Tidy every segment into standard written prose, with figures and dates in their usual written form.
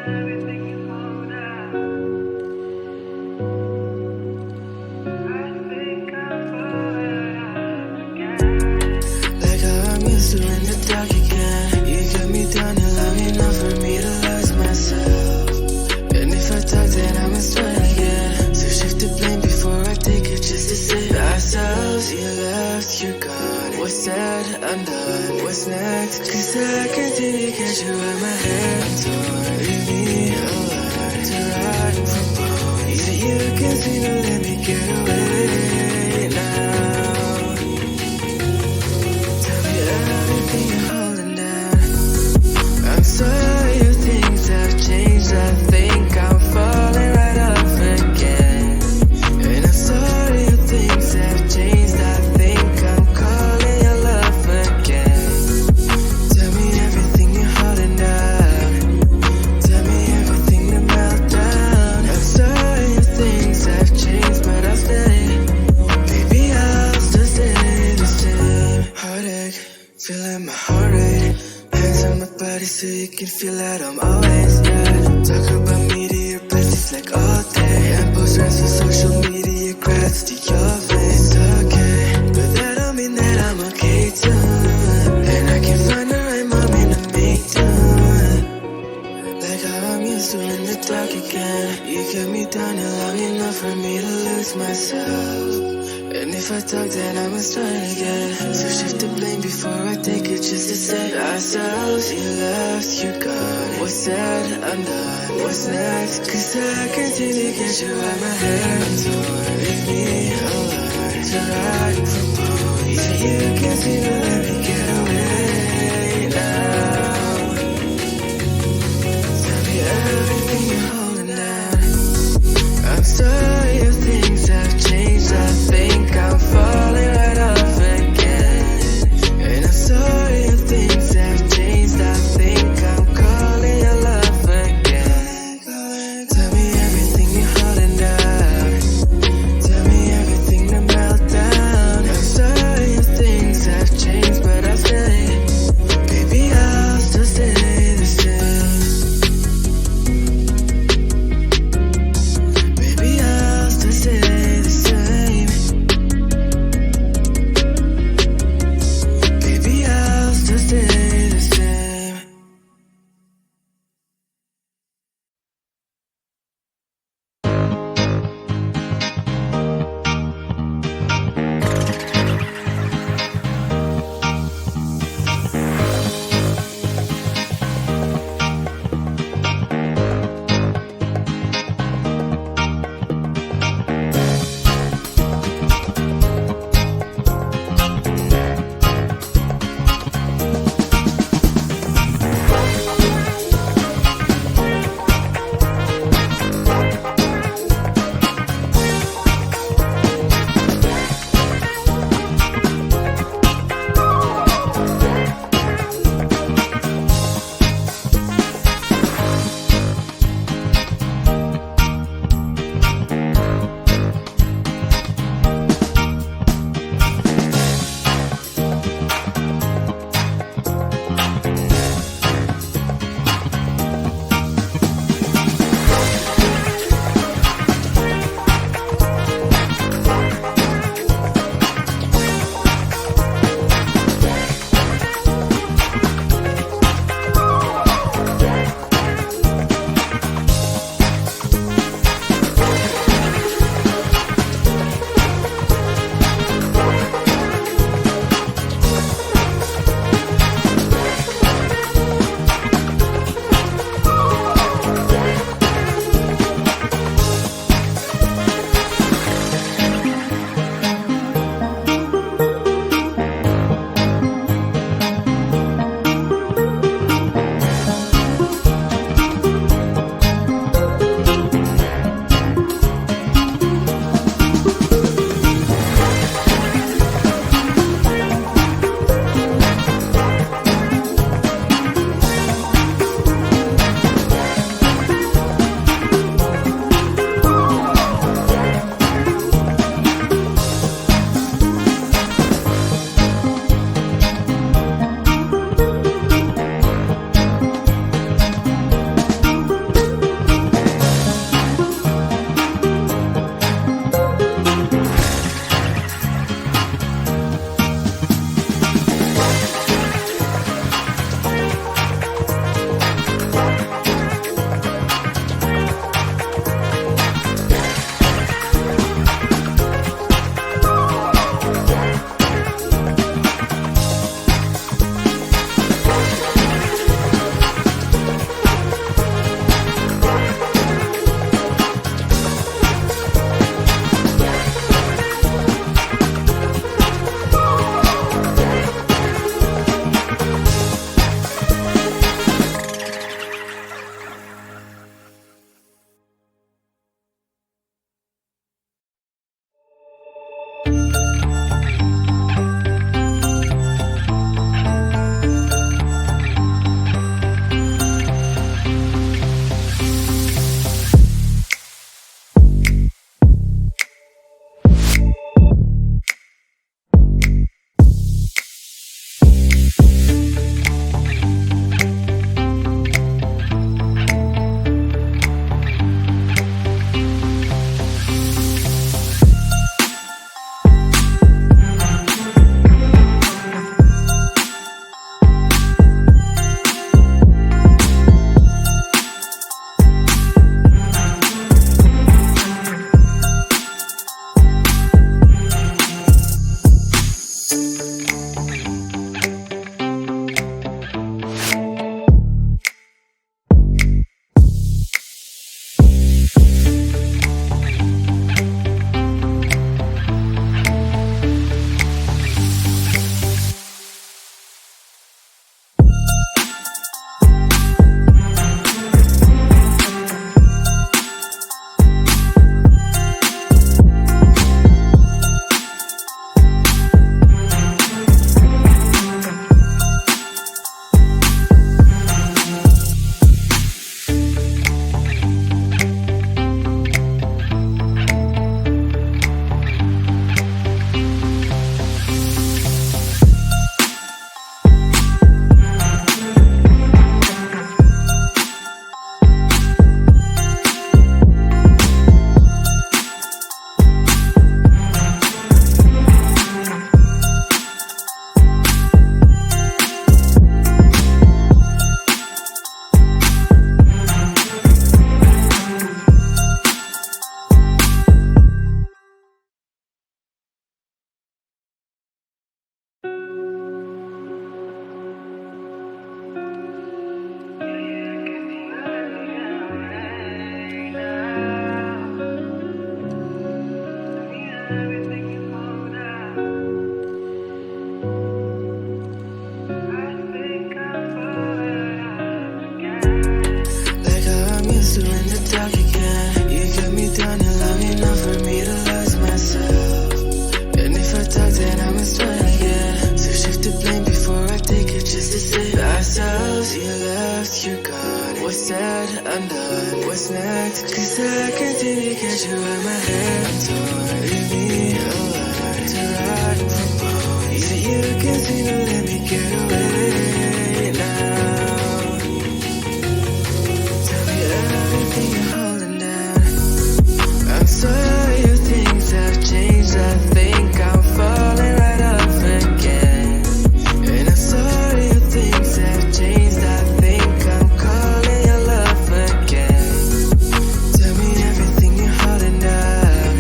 Like how I'm used to in the dark again. You got me down and long enough for me to lose myself. And if I talk, then I must try again. So shift the blame before I take it, just to save ourselves. You left, you're gone. What's said, undone. What's next? Cause I continue to catch you by my hair torn. Leave me alone to ride from bone. Yeah, you can see to let me get away now. Tell me everything you're holding down. I'm sorry if things have changed. I think I'm falling right off again. And I'm sorry if things have changed. I think I'm calling your love again. Tell me everything you're holding down. Tell me everything to melt down. I'm sorry if things have changed, but I'll stay. Baby, I'll still stay the same. Heartache, feeling my heart rate. Hands on my body so you can feel that I'm always there. Talk about me to your besties like all day. And post rest on social media, grats to your face. It's okay, but that don't mean that I'm okay too. And I can find the right moment to make do. Like how I'm used to in the dark again. You get me down and long enough for me to lose myself. And if I talk, then I must try again. So shift the blame before I take it, just to save ourselves. You left, you're gone. What's said, undone. What's next? Cause I continue to get you by my hair torn. Leave me alone to ride from bone. Yeah, you can see to let me get away now. Tell me everything you're holding down. I'm sorry if things have changed. I think I'm falling right off again. And I'm sorry if things have changed. I think I'm calling your love again. Tell me everything you're holding down. Tell me everything to melt down. I'm sorry if things have changed, used to in the dark again. You kept me down and long enough for me to lose myself. And if I talk, then I must try again. So shift the blame before I take it just to save ourselves. You left, you're gone. What's said, undone. What's next? Cause I can't seem to get you out my head. I'm torn. Leave me alone to rot from bone. Yeah, you can't seem to let me get away now. Tell me everything you're holding down. I'm sorry if things have changed. I think I'm falling right off again. And I'm sorry if things have changed. I think I'm calling your love again. Tell me everything you're holding down.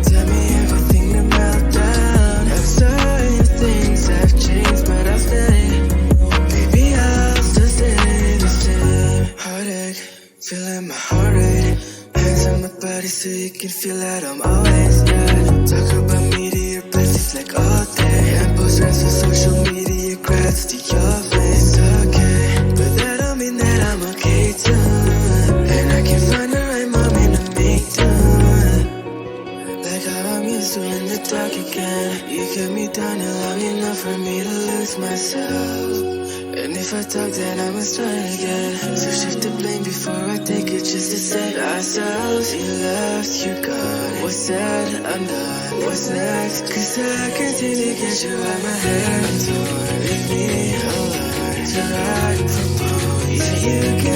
Tell me everything to melt down. I'm sorry if things have changed, but I'll stay. Baby, I'll still stay the same. Heartache, feeling my heart rate. Hands on my body so you can feel that I'm always there. Talk about me to your besties like all day. And post rants on social media, grats to your face. It's okay, but that don't mean that I'm okay too. And I can find the right moment to make do. Like how I'm used to in the dark again. You kept me down and long enough for me to lose myself. And if I talk, then I must try again. So shift the blame before I take it just to save ourselves. You left, you're gone. What's said, undone. What's next? Cause I can't seem to get you out my head. I'm torn. Leave me alone to rot from bone. Yeah, you can